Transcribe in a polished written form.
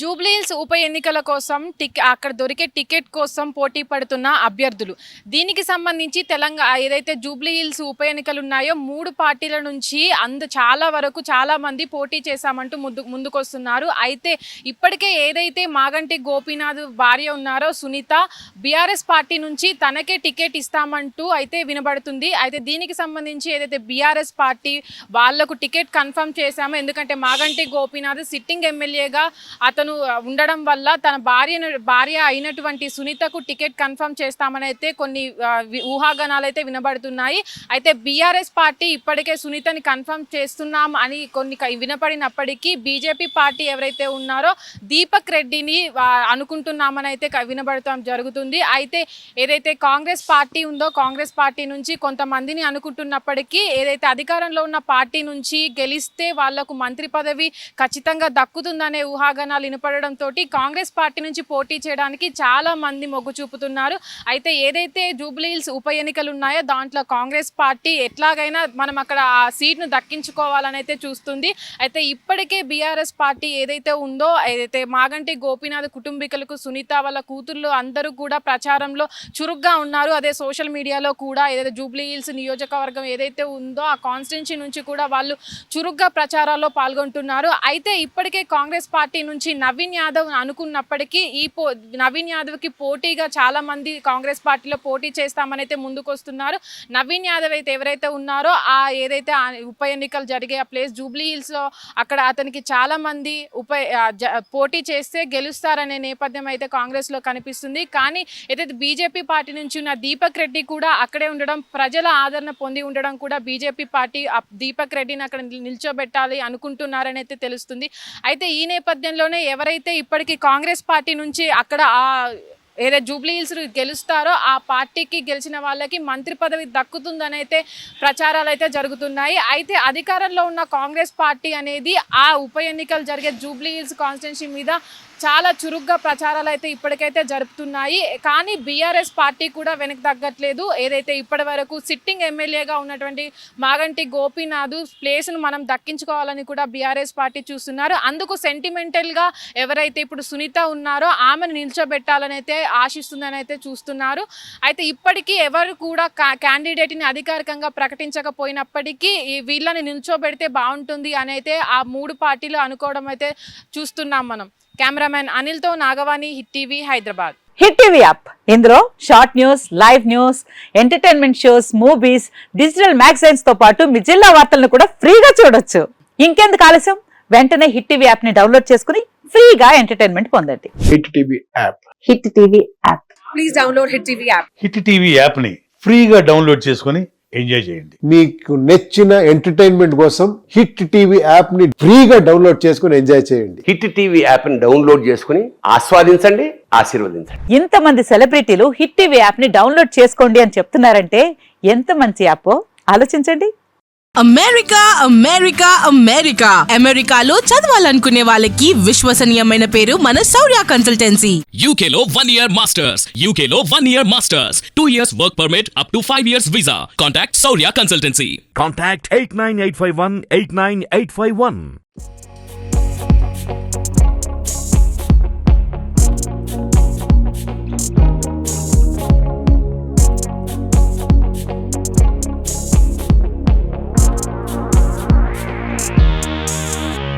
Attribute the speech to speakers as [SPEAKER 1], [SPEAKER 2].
[SPEAKER 1] జూబ్లీహిల్స్ ఉప ఎన్నికల కోసం అక్కడ దొరికే టికెట్ కోసం పోటీ పడుతున్న అభ్యర్థులు. దీనికి సంబంధించి ఏదైతే జూబ్లీహిల్స్ ఉప ఎన్నికలు ఉన్నాయో 3 పార్టీల నుంచి చాలా వరకు చాలా మంది పోటీ చేశామంటూ ముందుకొస్తున్నారు. అయితే ఇప్పటికే ఏదైతే మాగంటి గోపీనాథ్ భార్య ఉన్నారో సునీత బీఆర్ఎస్ పార్టీ నుంచి తనకే టికెట్ ఇస్తామంటూ అయితే వినబడుతుంది. అయితే దీనికి సంబంధించి ఏదైతే బీఆర్ఎస్ పార్టీ వాళ్లకు టికెట్ కన్ఫర్మ్ చేశామో, ఎందుకంటే మాగంటి గోపీనాథ్ సిట్టింగ్ ఎమ్మెల్యేగా అతను ఉండడం వల్ల తన భార్య అయినటువంటి సునీతకు టికెట్ కన్ఫర్మ్ చేస్తామని అయితే కొన్ని ఊహాగానాలు అయితే వినబడుతున్నాయి. అయితే బీఆర్ఎస్ పార్టీ ఇప్పటికే సునీతని కన్ఫర్మ్ చేస్తున్నాం అని కొన్ని వినపడినప్పటికీ బీజేపీ పార్టీ ఎవరైతే ఉన్నారో దీపక్ రెడ్డిని అనుకుంటున్నామని అయితే వినబడటం జరుగుతుంది. అయితే ఏదైతే కాంగ్రెస్ పార్టీ ఉందో కాంగ్రెస్ పార్టీ నుంచి కొంతమందిని అనుకుంటున్నప్పటికీ ఏదైతే అధికారంలో ఉన్న పార్టీ నుంచి గెలిస్తే వాళ్లకు మంత్రి పదవి ఖచ్చితంగా దక్కుతుందనే ఊహాగానాలు వినపడడంతో కాంగ్రెస్ పార్టీ నుంచి పోటీ చేయడానికి చాలా మంది మొగ్గు చూపుతున్నారు. అయితే ఏదైతే జూబ్లీహిల్స్ ఉప ఎన్నికలు ఉన్నాయో దాంట్లో కాంగ్రెస్ పార్టీ ఎట్లాగైనా మనం అక్కడ ఆ సీట్ను దక్కించుకోవాలని అయితే చూస్తుంది. అయితే ఇప్పటికే బీఆర్ఎస్ పార్టీ ఏదైతే ఉందో ఏదైతే మాగంటి గోపీనాథ్ కుటుంబీకులకు సునీత వాళ్ళ కూతుర్లు అందరూ కూడా ప్రచారంలో చురుగ్గా ఉన్నారు. అదే సోషల్ మీడియాలో కూడా ఏదైతే జూబ్లీహిల్స్ నియోజకవర్గం ఏదైతే ఉందో ఆ కాన్స్టిట్యున్సీ నుంచి కూడా వాళ్ళు చురుగ్గా ప్రచారాల్లో పాల్గొంటున్నారు. అయితే ఇప్పటికే కాంగ్రెస్ పార్టీ నుంచి నవీన్ యాదవ్ అనుకున్నప్పటికీ నవీన్ యాదవ్కి పోటీగా చాలా మంది కాంగ్రెస్ పార్టీలో పోటీ చేస్తామని అయితే ముందుకు వస్తున్నారు. నవీన్ యాదవ్ అయితే ఎవరైతే ఉన్నారో ఏదైతే ఉప ఎన్నికలు జరిగే ఆ ప్లేస్ జూబ్లీహిల్స్లో అక్కడ అతనికి చాలా మంది పోటీ చేస్తే గెలుస్తారనే నేపథ్యం అయితే కాంగ్రెస్లో కనిపిస్తుంది. కానీ ఏదైతే బీజేపీ పార్టీ నుంచి ఉన్న దీపక్ రెడ్డి కూడా అక్కడే ఉండడం, ప్రజల ఆదరణ పొంది ఉండడం కూడా బీజేపీ పార్టీ దీపక్ రెడ్డిని అక్కడ నిల్చోబెట్టాలి అనుకుంటున్నారని అయితే తెలుస్తుంది. అయితే ఈ నేపథ్యంలోనే ఎవరైతే ఇప్పటికీ కాంగ్రెస్ పార్టీ నుంచి అక్కడ ఏదైతే జూబ్లీహిల్స్ గెలుస్తారో ఆ పార్టీకి గెలిచిన వాళ్ళకి మంత్రి పదవి దక్కుతుందని అయితే ప్రచారాలు అయితే జరుగుతున్నాయి. అయితే అధికారంలో ఉన్న కాంగ్రెస్ పార్టీ అనేది ఆ ఉప ఎన్నికలు జరిగే జూబ్లీహిల్స్ కాన్స్టిట్యున్సీ మీద చాలా చురుగ్గా ప్రచారాలు అయితే ఇప్పటికైతే జరుపుతున్నాయి. కానీ బీఆర్ఎస్ పార్టీ కూడా వెనక్కి తగ్గట్లేదు. ఏదైతే ఇప్పటి వరకు సిట్టింగ్ ఎమ్మెల్యేగా ఉన్నటువంటి మాగంటి గోపీనాథ్ ప్లేస్ను మనం దక్కించుకోవాలని కూడా బీఆర్ఎస్ పార్టీ చూస్తున్నారు. అందుకు సెంటిమెంటల్గా ఎవరైతే ఇప్పుడు సునీత ఉన్నారో ఆమెను నిల్చోబెట్టాలని అయితే ఆశిస్తుందని అయితే చూస్తున్నారు. అయితే ఇప్పటికీ ఎవరు కూడా క్యాండిడేట్ని అధికారికంగా ప్రకటించకపోయినప్పటికీ వీళ్ళని నిల్చోబెడితే బాగుంటుంది అని అయితే ఆ 3 పార్టీలు అనుకోవడం అయితే చూస్తున్నాం మనం. కెమెరామెన్ అనిల్తో Nagavani, hit TV, Hyderabad.
[SPEAKER 2] Hit TV app ఇందులో short news, live news, entertainment shows, movies, digital magazines తో పాటు మీ జిల్లా వార్తలను కూడా ఫ్రీగా చూడొచ్చు. ఇంకెందుకు ఆలస్యం, వెంటనే హిట్ టీవీ యాప్ ని డౌన్లోడ్ చేసుకుని ఫ్రీగా ఎంటర్టైన్మెంట్ పొందండి.
[SPEAKER 3] Hit TV app.
[SPEAKER 2] Hit TV app.
[SPEAKER 1] Please download hit TV app.
[SPEAKER 4] Hit TV app ని ఫ్రీగా డౌన్లోడ్ చేసుకుని ఎంజాయ్ చేయండి.
[SPEAKER 3] మీకు నచ్చిన ఎంటర్టైన్మెంట్ కోసం హిట్ టీవీ యాప్ ని ఫ్రీగా డౌన్లోడ్ చేసుకుని ఎంజాయ్ చేయండి.
[SPEAKER 5] హిట్ టీవీ యాప్ ని డౌన్లోడ్ చేసుకుని ఆస్వాదించండి, ఆశీర్వదించండి.
[SPEAKER 2] ఇంతమంది సెలబ్రిటీలు హిట్ టీవీ యాప్ ని డౌన్లోడ్ చేసుకోండి అని చెప్తున్నారంటే ఎంత మంచి యాప్ ఆలోచించండి.
[SPEAKER 6] అమెరికా అమెరికా అమెరికా అమెరికాలో చదవాలనుకునే వాళ్ళకి విశ్వసనీయమైన పేరు మన శౌర్య కన్సల్టెన్సీ.
[SPEAKER 7] UK లో 1 year masters. UK లో 1 year masters. 2 years work permit up to 5 years visa. Contact Saurya Consultancy.
[SPEAKER 8] Contact 89851 89851.